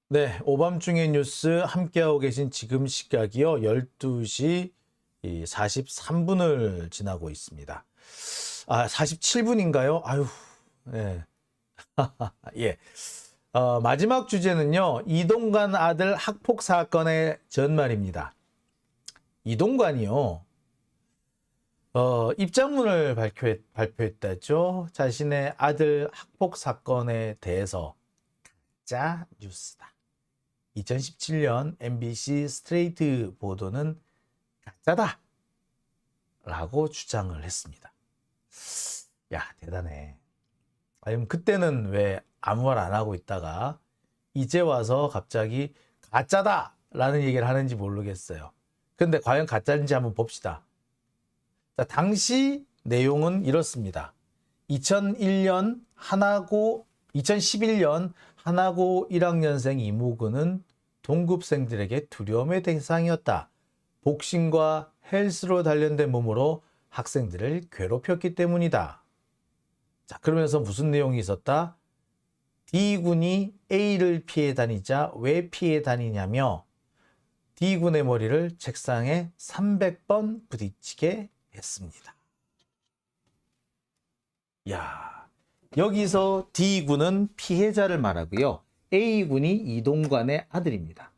네, 오밤중의 뉴스 함께하고 계신 지금 시각이요. 12시 43분을 지나고 있습니다. 아, 47분인가요? 아유, 네. 예. 마지막 주제는요. 이동관 아들 학폭 사건의 전말입니다. 이동관이요. 입장문을 발표했다죠. 자신의 아들 학폭 사건에 대해서 가짜 뉴스다. 2017년 MBC 스트레이트 보도는 가짜다 라고 주장을 했습니다. 야, 대단해. 아니면 그때는 왜 아무 말 안 하고 있다가 이제 와서 갑자기 가짜다 라는 얘기를 하는지 모르겠어요. 근데 과연 가짜인지 한번 봅시다. 자, 당시 내용은 이렇습니다. 2011년 하나고 1학년생 이모근은 동급생들에게 두려움의 대상이었다. 복싱과 헬스로 단련된 몸으로 학생들을 괴롭혔기 때문이다. 자, 그러면서 무슨 내용이 있었다? D군이 A를 피해 다니자 왜 피해 다니냐며 D군의 머리를 책상에 300번 부딪히게 했습니다. 야, 여기서 D군은 피해자를 말하고요. A군이 이동관의 아들입니다.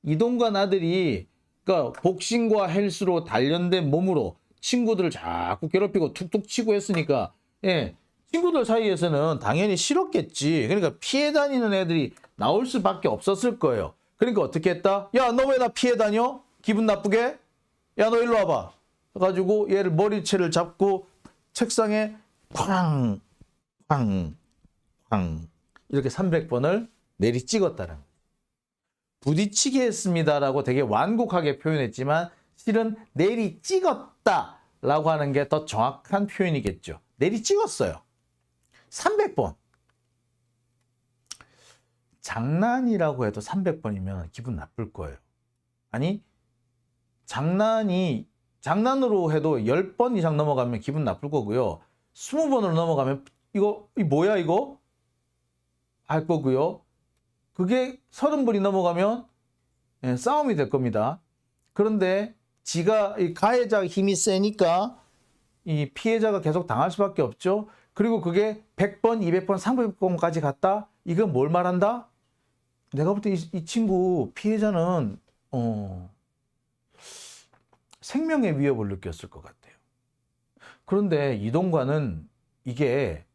이동관 아들이 그러니까 복싱과 헬스로 단련된 몸으로 친구들을 자꾸 괴롭히고 툭툭 치고 했으니까 예, 친구들 사이에서는 당연히 싫었겠지. 그러니까 피해 다니는 애들이 나올 수밖에 없었을 거예요. 그러니까 어떻게 했다? 야, 너 왜 나 피해 다녀? 기분 나쁘게? 야, 너 일로 와봐. 해가지고 얘를 머리채를 잡고 책상에 쾅, 쾅, 쾅 이렇게 300번을 내리 찍었다는 거예요. 부딪히게 했습니다라고 되게 완곡하게 표현했지만 실은 내리 찍었다라고 하는 게 더 정확한 표현이겠죠. 내리 찍었어요. 300번. 장난이라고 해도 300번이면 기분 나쁠 거예요. 아니, 장난으로 해도 10번 이상 넘어가면 기분 나쁠 거고요. 20번으로 넘어가면 이거 뭐야 이거? 할 거고요. 그게 30번이 넘어가면 싸움이 될 겁니다. 그런데 지가 이 가해자 힘이 세니까 이 피해자가 계속 당할 수밖에 없죠. 그리고 그게 100번, 200번, 300번까지 갔다? 이건 뭘 말한다? 내가 볼 때 이 친구 피해자는 생명의 위협을 느꼈을 것 같아요. 그런데 이동관은 이게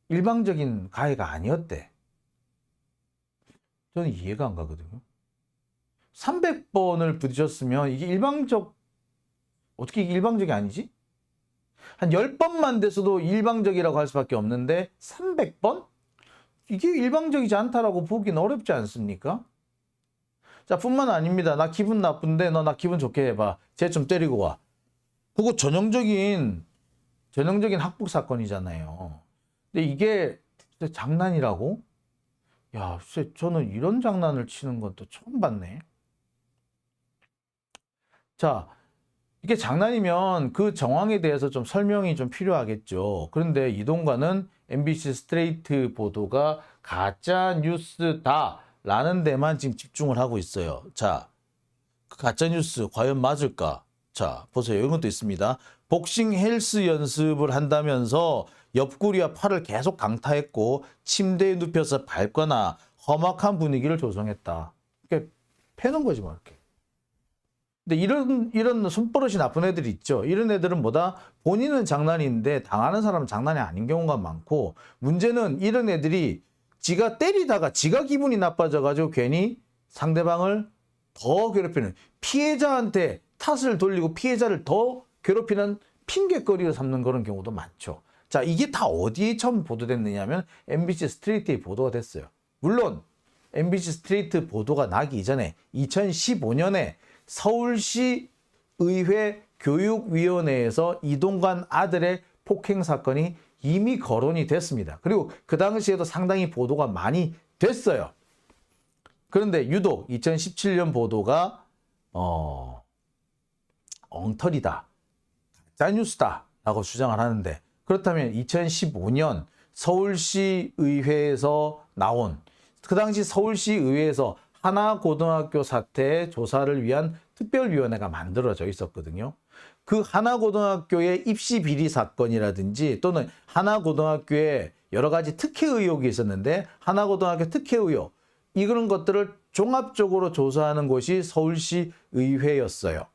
일방적인 가해가 아니었대. 저는 이해가 안 가거든요. 300번을 부딪혔으면 이게 어떻게 이게 일방적이 아니지? 한 10번만 돼서도 일방적이라고 할 수밖에 없는데 300번? 이게 일방적이지 않다라고 보기는 어렵지 않습니까? 자, 뿐만 아닙니다. 나 기분 나쁜데 너 나 기분 좋게 해봐. 쟤 좀 때리고 와. 그거 전형적인 학폭 사건이잖아요. 근데 이게 장난이라고? 야, 저는 이런 장난을 치는 것도 처음 봤네. 자, 이게 장난이면 그 정황에 대해서 좀 설명이 좀 필요하겠죠. 그런데 이동관은 MBC 스트레이트 보도가 가짜 뉴스다라는 데만 지금 집중을 하고 있어요. 자, 그 가짜 뉴스 과연 맞을까? 자, 보세요. 이런 것도 있습니다. 복싱 헬스 연습을 한다면서 옆구리와 팔을 계속 강타했고 침대에 눕혀서 밟거나 험악한 분위기를 조성했다. 이렇게 패는 거지 뭐 이렇게. 근데 이런 손버릇이 나쁜 애들이 있죠. 이런 애들은 뭐다? 본인은 장난인데 당하는 사람은 장난이 아닌 경우가 많고 문제는 이런 애들이 지가 때리다가 지가 기분이 나빠져가지고 괜히 상대방을 더 괴롭히는 피해자한테 탓을 돌리고 피해자를 더 괴롭히는 핑계거리를 삼는 그런 경우도 많죠. 자, 이게 다 어디에 처음 보도됐느냐 하면 MBC 스트레이트에 보도가 됐어요. 물론 MBC 스트레이트 보도가 나기 이전에 2015년에 서울시 의회 교육위원회에서 이동관 아들의 폭행 사건이 이미 거론이 됐습니다. 그리고 그 당시에도 상당히 보도가 많이 됐어요. 그런데 유독 2017년 보도가 엉터리다, 가짜뉴스다 라고 주장을 하는데 그렇다면 2015년 서울시 의회에서 나온 그 당시 서울시 의회에서 하나고등학교 사태 조사를 위한 특별위원회가 만들어져 있었거든요. 그 하나고등학교의 입시 비리 사건이라든지 또는 하나고등학교에 여러 가지 특혜 의혹이 있었는데 하나고등학교 특혜 의혹 이런 것들을 종합적으로 조사하는 곳이 서울시 의회였어요.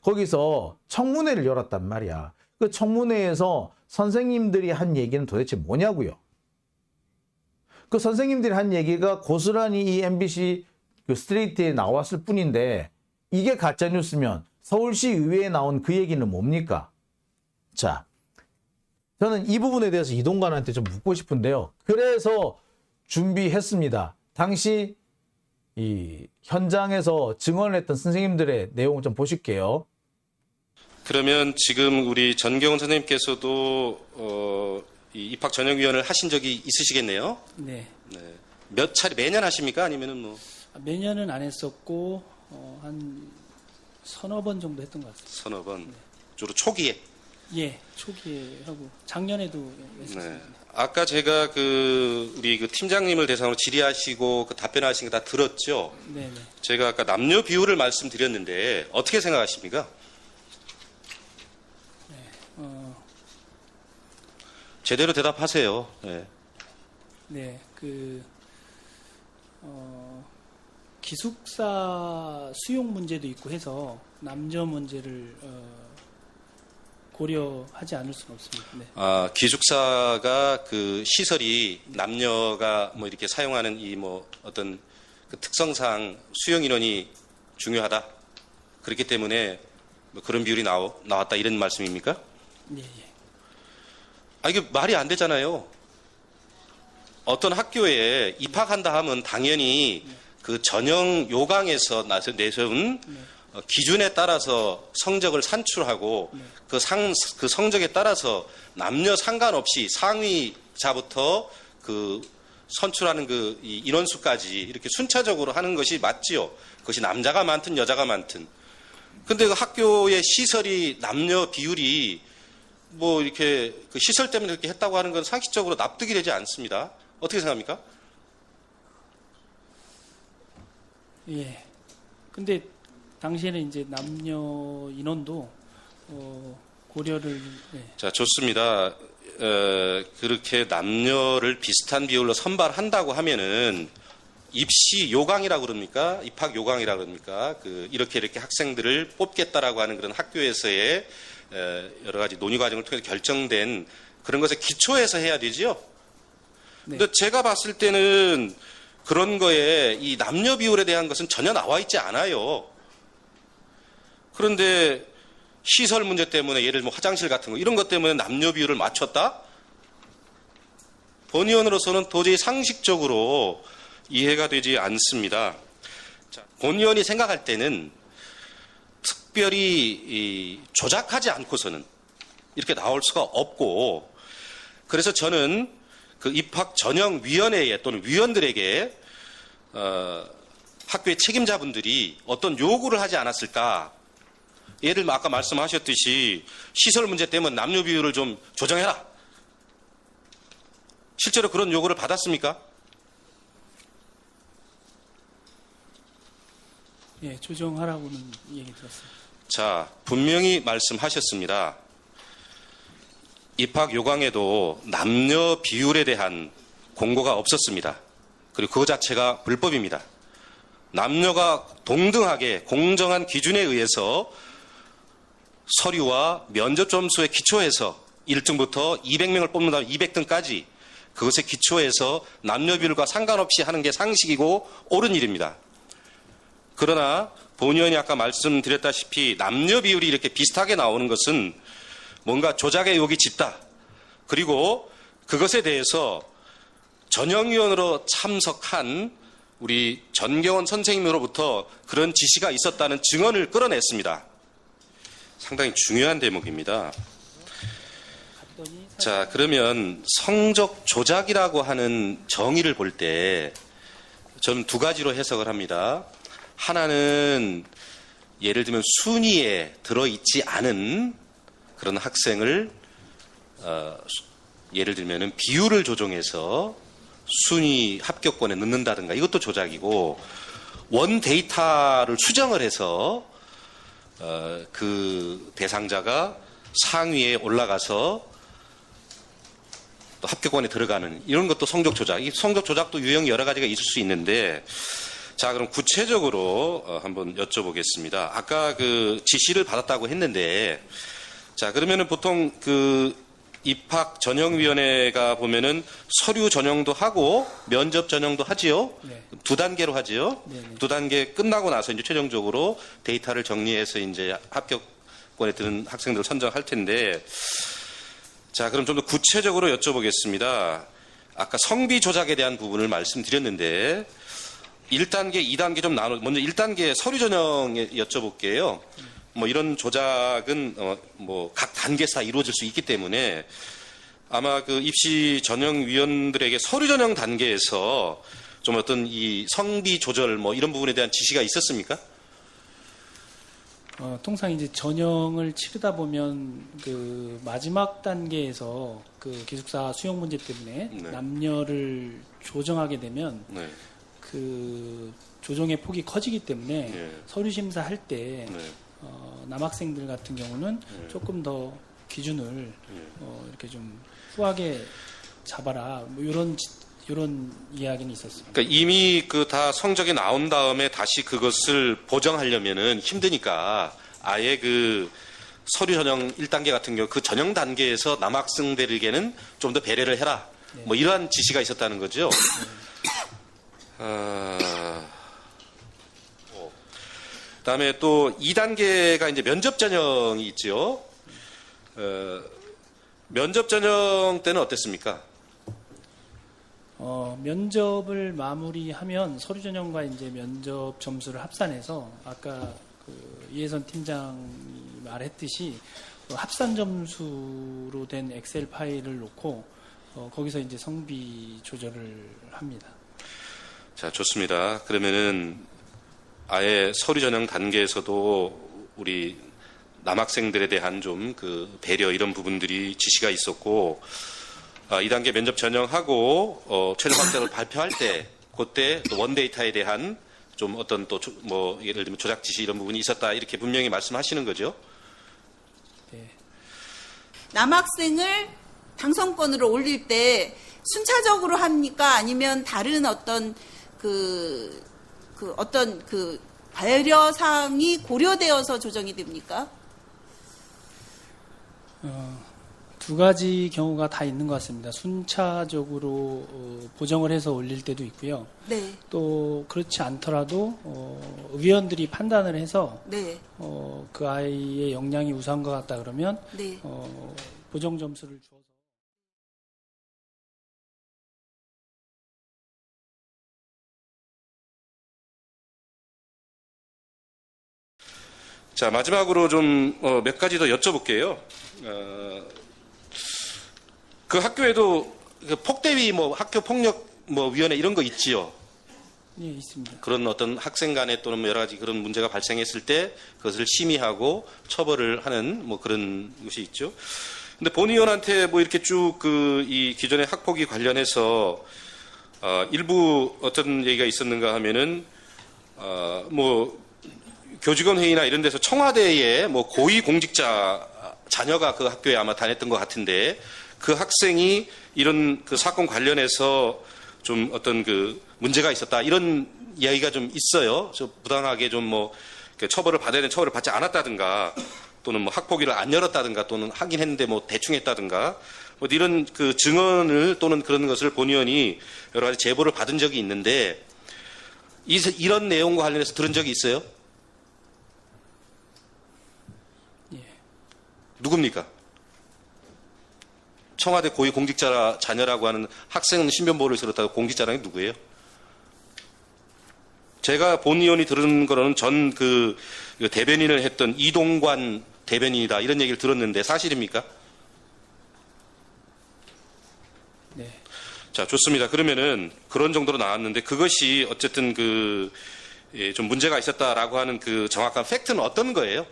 거기서 청문회를 열었단 말이야. 그 청문회에서 선생님들이 한 얘기는 도대체 뭐냐고요. 그 선생님들이 한 얘기가 고스란히 이 MBC 그 스트레이트에 나왔을 뿐인데 이게 가짜뉴스면 서울시 의회에 나온 그 얘기는 뭡니까? 자, 저는 이 부분에 대해서 이동관한테 좀 묻고 싶은데요. 그래서 준비했습니다. 당시 이 현장에서 증언을 했던 선생님들의 내용을 좀 보실게요. 그러면 지금 우리 전경훈 선생님께서도 이 입학 전형위원을 하신 적이 있으시겠네요? 네. 네. 몇 차례 매년 하십니까? 아니면은 뭐 매년은 안 했었고 한 서너 번 정도 했던 것 같습니다. 서너 번? 주로 초기에? 예, 초기에 하고 작년에도 했었습니다. 네. 아까 제가 우리 팀장님을 대상으로 질의하시고 답변하신 거 다 들었죠? 네, 네. 제가 아까 남녀 비율을 말씀드렸는데 어떻게 생각하십니까? 제대로 대답하세요. 네. 네, 기숙사 수용 문제도 있고 해서 남녀 문제를 고려하지 않을 수는 없습니다. 네. 아, 기숙사가 그 시설이 남녀가 뭐 이렇게 사용하는 이 뭐 어떤 그 특성상 수용 인원이 중요하다. 그렇기 때문에 뭐 그런 비율이 나왔다 이런 말씀입니까? 예, 예. 아, 이게 말이 안 되잖아요. 어떤 학교에 입학한다 하면 당연히 그 전형 요강에서 내세운 기준에 따라서 성적을 산출하고 그 성적에 따라서 남녀 상관없이 상위자부터 그 선출하는 그 인원수까지 이렇게 순차적으로 하는 것이 맞지요. 그것이 남자가 많든 여자가 많든. 근데 그 학교의 시설이 남녀 비율이 뭐 이렇게 그 시설 때문에 그렇게 했다고 하는 건 상식적으로 납득이 되지 않습니다. 어떻게 생각합니까? 예. 근데 당시에는 이제 남녀 인원도 고려를 자, 좋습니다. 그렇게 남녀를 비슷한 비율로 선발한다고 하면은 입시 요강이라고 그럽니까? 입학 요강이라고 그럽니까? 이렇게 학생들을 뽑겠다라고 하는 그런 학교에서의 여러 가지 논의 과정을 통해서 결정된 그런 것에 기초해서 해야 되지요. 네. 근데 제가 봤을 때는 그런 거에 이 남녀 비율에 대한 것은 전혀 나와 있지 않아요. 그런데 시설 문제 때문에 예를 들면 화장실 같은 거 이런 것 때문에 남녀 비율을 맞췄다? 본의원으로서는 도저히 상식적으로 이해가 되지 않습니다. 자, 본의원이 생각할 때는 특별히 조작하지 않고서는 이렇게 나올 수가 없고 그래서 저는 그 입학 전형위원회에 또는 위원들에게 학교의 책임자분들이 어떤 요구를 하지 않았을까. 예를 들면 아까 말씀하셨듯이 시설 문제 때문에 남녀 비율을 좀 조정해라. 실제로 그런 요구를 받았습니까? 예, 조정하라고는 얘기 들었습니다. 자, 분명히 말씀하셨습니다. 입학 요강에도 남녀 비율에 대한 공고가 없었습니다. 그리고 그거 자체가 불법입니다. 남녀가 동등하게 공정한 기준에 의해서 서류와 면접 점수에 기초해서 1등부터 200명을 뽑는다면 200등까지 그것에 기초해서 남녀 비율과 상관없이 하는 게 상식이고 옳은 일입니다. 그러나 본의원이 아까 말씀드렸다시피 남녀 비율이 이렇게 비슷하게 나오는 것은 뭔가 조작의 의혹이 짙다. 그리고 그것에 대해서 전형위원으로 참석한 우리 전경원 선생님으로부터 그런 지시가 있었다는 증언을 끌어냈습니다. 상당히 중요한 대목입니다. 자, 그러면 성적 조작이라고 하는 정의를 볼 때 저는 두 가지로 해석을 합니다. 하나는 예를 들면 순위에 들어있지 않은 그런 학생을 예를 들면 비율을 조정해서 순위 합격권에 넣는다든가 이것도 조작이고, 원 데이터를 수정을 해서 그 대상자가 상위에 올라가서 또 합격권에 들어가는 이런 것도 성적 조작. 이 성적 조작도 유형이 여러 가지가 있을 수 있는데, 자, 그럼 구체적으로 한번 여쭤보겠습니다. 아까 그 지시를 받았다고 했는데, 자, 그러면은 보통 그 입학 전형위원회가 보면은 서류 전형도 하고 면접 전형도 하지요. 네. 두 단계로 하지요. 네, 네. 두 단계 끝나고 나서 이제 최종적으로 데이터를 정리해서 이제 합격권에 드는 학생들을 선정할 텐데, 자, 그럼 좀 더 구체적으로 여쭤보겠습니다. 아까 성비 조작에 대한 부분을 말씀드렸는데, 1단계, 2단계 좀 먼저 1단계 서류 전형에 여쭤볼게요. 뭐 이런 조작은 뭐 각 단계에서 다 이루어질 수 있기 때문에 아마 그 입시 전형위원들에게 서류 전형 단계에서 좀 어떤 이 성비 조절 뭐 이런 부분에 대한 지시가 있었습니까? 통상 이제 전형을 치르다 보면 그 마지막 단계에서 그 기숙사 수용 문제 때문에 네. 남녀를 조정하게 되면 네. 그 조정의 폭이 커지기 때문에 네. 서류 심사할 때 네. 남학생들 같은 경우는 조금 더 기준을 이렇게 좀 후하게 잡아라 뭐 이런 이야기는 있었습니다. 그러니까 이미 그 다 성적이 나온 다음에 다시 그것을 보정하려면은 힘드니까 아예 그 서류 전형 1단계 같은 경우 그 전형 단계에서 남학생들에게는 좀 더 배려를 해라. 네. 뭐 이러한 지시가 있었다는 거죠. 그다음에 또 2단계가 이제 면접 전형이 있죠. 면접 전형 때는 어땠습니까? 면접을 마무리하면 서류 전형과 이제 면접 점수를 합산해서 아까 그 이혜선 팀장이 말했듯이 합산 점수로 된 엑셀 파일을 놓고 거기서 이제 성비 조절을 합니다. 자, 좋습니다. 그러면은 아예 서류 전형 단계에서도 우리 남학생들에 대한 좀 그 배려 이런 부분들이 지시가 있었고, 2단계 면접 전형하고 최종 합격을 발표할 때 그때 또 원데이터에 대한 좀 어떤 또 뭐 예를 들면 조작 지시 이런 부분이 있었다 이렇게 분명히 말씀하시는 거죠. 네. 남학생을 당선권으로 올릴 때 순차적으로 합니까? 아니면 다른 어떤 어떤 배려사항이 고려되어서 조정이 됩니까? 두 가지 경우가 다 있는 것 같습니다. 순차적으로 보정을 해서 올릴 때도 있고요. 네, 또 그렇지 않더라도 위원들이 판단을 해서 네, 그 아이의 역량이 우수한 것 같다 그러면 네. 보정 점수를 주어서 자, 마지막으로 좀 몇 가지 더 여쭤볼게요. 그 학교에도 그 폭대위 뭐 학교 폭력 뭐 위원회 이런 거 있지요. 예, 있습니다. 그런 어떤 학생 간에 또는 뭐 여러 가지 그런 문제가 발생했을 때 그것을 심의하고 처벌을 하는 뭐 그런 것이 있죠. 근데 본 의원한테 뭐 이렇게 쭉 그 이 기존의 학폭위 관련해서 일부 어떤 얘기가 있었는가 하면은 뭐 교직원 회의나 이런 데서 청와대에 뭐 고위 공직자 자녀가 그 학교에 아마 다녔던 것 같은데 그 학생이 이런 그 사건 관련해서 좀 어떤 그 문제가 있었다 이런 이야기가 좀 있어요. 저 부당하게 좀 뭐 처벌을 받아야 되는 처벌을 받지 않았다든가 또는 뭐 학폭위를 안 열었다든가 또는 하긴 했는데 뭐 대충 했다든가 뭐 이런 그 증언을 또는 그런 것을 본 의원이 여러 가지 제보를 받은 적이 있는데 이런 내용과 관련해서 들은 적이 있어요? 예. 누굽니까? 청와대 고위 공직자 자녀라고 하는 학생은 신변보호를 들었다고 공직자라는 게 누구예요? 제가 본 의원이 들은 거로는 전 그 대변인을 했던 이동관 대변인이다 이런 얘기를 들었는데 사실입니까? 네. 자, 좋습니다. 그러면은 그런 정도로 나왔는데 그것이 어쨌든 그 좀 문제가 있었다라고 하는 그 정확한 팩트는 어떤 거예요?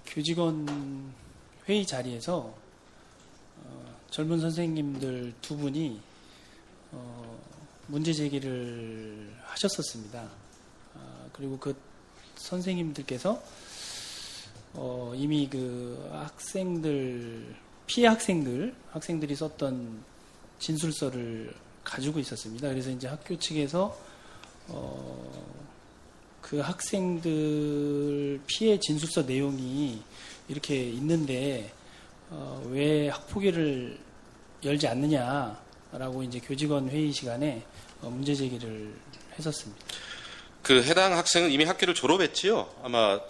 교직원 회의 자리에서 젊은 선생님들 두 분이 문제 제기를 하셨었습니다. 그리고 그 선생님들께서 이미 그 피해 학생들이 썼던 진술서를 가지고 있었습니다. 그래서 이제 학교 측에서 그 학생들 피해 진술서 내용이 이렇게 있는데 왜 학폭위를 열지 않느냐라고 이제 교직원 회의 시간에 문제 제기를 했었습니다. 그 해당 학생은 이미 학교를 졸업했지요? 아마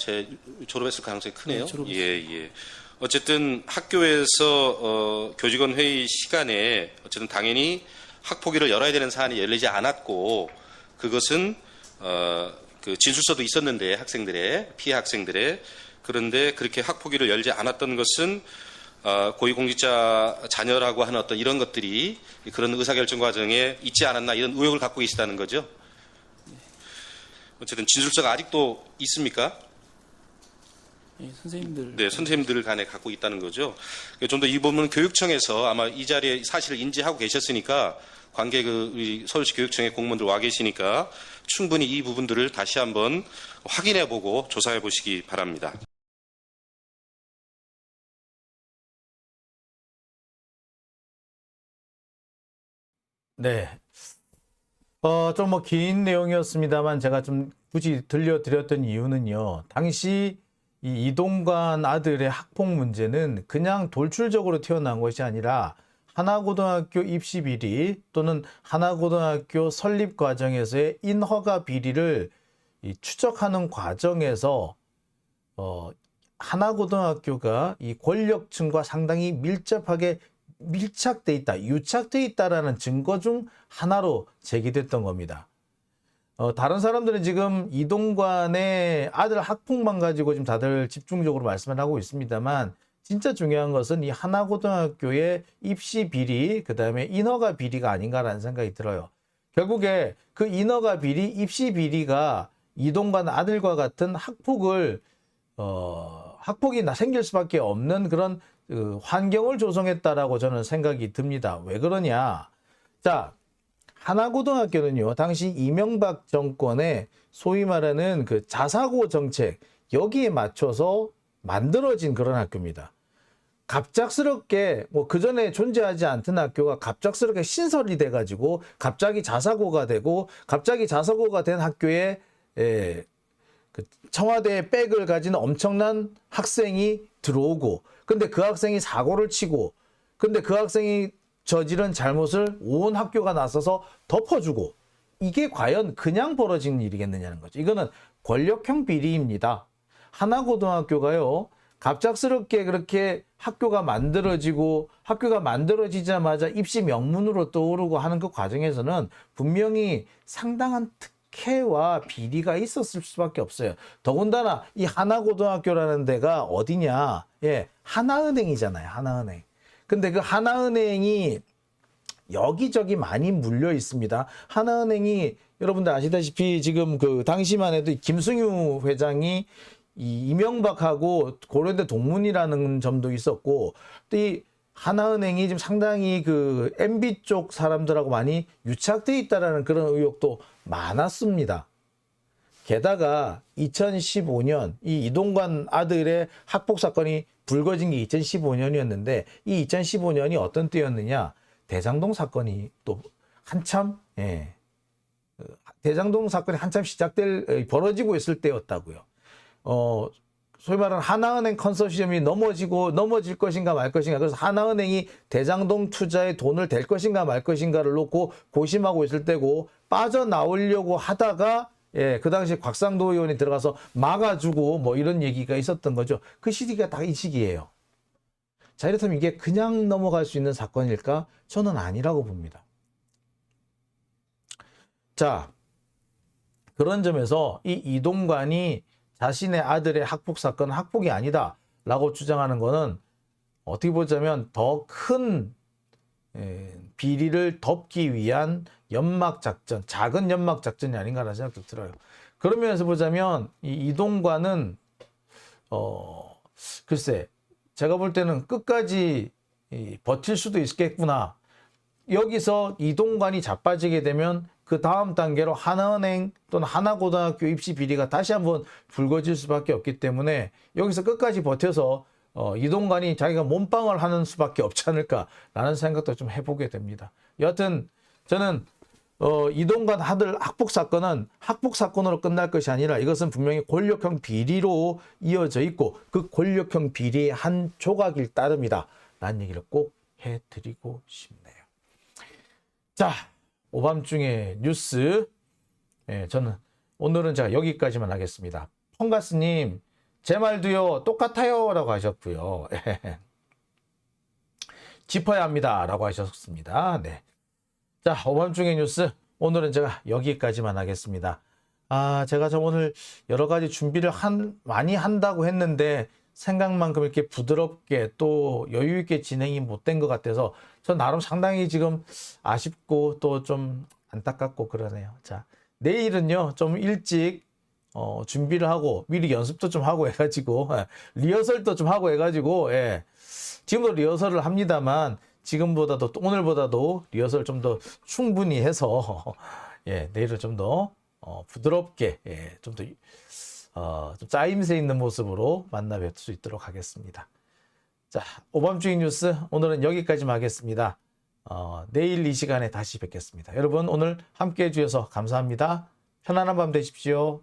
졸업했을 가능성이 크네요. 네, 졸업했습니다. 예. 어쨌든 학교에서 교직원 회의 시간에 어쨌든 당연히 학폭위를 열어야 되는 사안이 열리지 않았고 그것은 그 진술서도 있었는데 피해 학생들의 그런데 그렇게 학폭위를 열지 않았던 것은 고위공직자 자녀라고 하는 어떤 이런 것들이 그런 의사결정 과정에 있지 않았나 이런 의혹을 갖고 계시다는 거죠. 어쨌든 진술서가 아직도 있습니까? 예, 선생님들. 네, 선생님들 간에 갖고 있다는 거죠. 좀 더 이 부분은 교육청에서 아마 이 자리에 사실을 인지하고 계셨으니까 관계 우리 서울시 교육청의 공무원들 와 계시니까 충분히 이 부분들을 다시 한번 확인해 보고 조사해 보시기 바랍니다. 네. 좀 뭐 긴 내용이었습니다만 제가 좀 굳이 들려드렸던 이유는요. 당시 이 이동관 아들의 학폭 문제는 그냥 돌출적으로 튀어나온 것이 아니라 하나고등학교 입시 비리 또는 하나고등학교 설립 과정에서의 인허가 비리를 추적하는 과정에서 하나고등학교가 이 권력층과 상당히 밀착돼 있다, 유착돼 있다라는 증거 중 하나로 제기됐던 겁니다. 다른 사람들은 지금 이동관의 아들 학폭만 가지고 지금 다들 집중적으로 말씀을 하고 있습니다만 진짜 중요한 것은 이 하나고등학교의 입시 비리, 그 다음에 인허가 비리가 아닌가라는 생각이 들어요. 결국에 그 인허가 비리, 입시 비리가 이동관 아들과 같은 학폭이 생길 수밖에 없는 그런 환경을 조성했다라고 저는 생각이 듭니다. 왜 그러냐? 자, 하나고등학교는요, 당시 이명박 정권의 소위 말하는 그 자사고 정책, 여기에 맞춰서 만들어진 그런 학교입니다. 갑작스럽게, 뭐, 그전에 존재하지 않던 학교가 갑작스럽게 신설이 돼가지고, 갑자기 자사고가 되고, 갑자기 자사고가 된 학교에, 그 청와대의 백을 가진 엄청난 학생이 들어오고, 근데 그 학생이 사고를 치고, 근데 그 학생이 저지른 잘못을 온 학교가 나서서 덮어주고, 이게 과연 그냥 벌어진 일이겠느냐는 거죠. 이거는 권력형 비리입니다. 하나고등학교가요, 갑작스럽게 그렇게 학교가 만들어지자마자 입시 명문으로 떠오르고 하는 그 과정에서는 분명히 상당한 특혜와 비리가 있었을 수밖에 없어요. 더군다나 이 하나고등학교라는 데가 어디냐? 예, 하나은행이잖아요. 하나은행. 근데 그 하나은행이 여기저기 많이 물려 있습니다. 하나은행이 여러분들 아시다시피 지금 그 당시만 해도 김승유 회장이 이 이명박하고 고려대 동문이라는 점도 있었고 또 이 하나은행이 지금 상당히 그 MB 쪽 사람들하고 많이 유착돼 있다라는 그런 의혹도 많았습니다. 게다가 2015년 이 이동관 아들의 학폭 사건이 불거진 게 2015년이었는데 이 2015년이 어떤 때였느냐? 대장동 사건이 또 한참 대장동 사건이 한참 벌어지고 있을 때였다고요. 소위 말하는 하나은행 컨소시엄이 넘어질 것인가 말 것인가. 그래서 하나은행이 대장동 투자에 돈을 댈 것인가 말 것인가를 놓고 고심하고 있을 때고 빠져나오려고 하다가 그 당시 곽상도 의원이 들어가서 막아주고 뭐 이런 얘기가 있었던 거죠. 그 시기가 딱 이 시기예요. 자, 이렇다면 이게 그냥 넘어갈 수 있는 사건일까? 저는 아니라고 봅니다. 자, 그런 점에서 이 이동관이 자신의 아들의 학폭 사건은 학폭이 아니다라고 주장하는 것은 어떻게 보자면 더 큰 비리를 덮기 위한 연막작전, 작은 연막작전이 아닌가라는 생각도 들어요. 그런 면에서 보자면 이 이동관은 글쎄 제가 볼 때는 끝까지 버틸 수도 있겠구나. 여기서 이동관이 자빠지게 되면 그 다음 단계로 하나은행 또는 하나고등학교 입시 비리가 다시 한번 불거질 수밖에 없기 때문에 여기서 끝까지 버텨서 이동관이 자기가 몸빵을 하는 수밖에 없지 않을까라는 생각도 좀 해보게 됩니다. 여하튼 저는 이동관 아들 학폭 사건은 학폭 사건으로 끝날 것이 아니라 이것은 분명히 권력형 비리로 이어져 있고 그 권력형 비리의 한 조각일 따름이다 라는 얘기를 꼭 해드리고 싶네요. 자, 오밤중에 뉴스, 저는 오늘은 제가 여기까지만 하겠습니다. 펑가스님, 제 말도요 똑같아요 라고 하셨고요. 짚어야 합니다 라고 하셨습니다. 네. 자, 오밤중에 뉴스, 오늘은 제가 여기까지만 하겠습니다. 제가 오늘 여러 가지 준비를 많이 한다고 했는데 생각만큼 이렇게 부드럽게 또 여유 있게 진행이 못 된 것 같아서 전 나름 상당히 지금 아쉽고 또 좀 안타깝고 그러네요. 자, 내일은요 좀 일찍 준비를 하고 미리 연습도 좀 하고 해가지고 리허설도 좀 하고 해가지고 지금도 리허설을 합니다만 지금보다도 또 오늘보다도 리허설 좀 더 충분히 해서 내일은 좀 더 부드럽게 좀 더 좀 짜임새 있는 모습으로 만나 뵐 수 있도록 하겠습니다. 자, 오밤중에 뉴스 오늘은 여기까지만 하겠습니다. 내일 이 시간에 다시 뵙겠습니다. 여러분 오늘 함께 해주셔서 감사합니다. 편안한 밤 되십시오.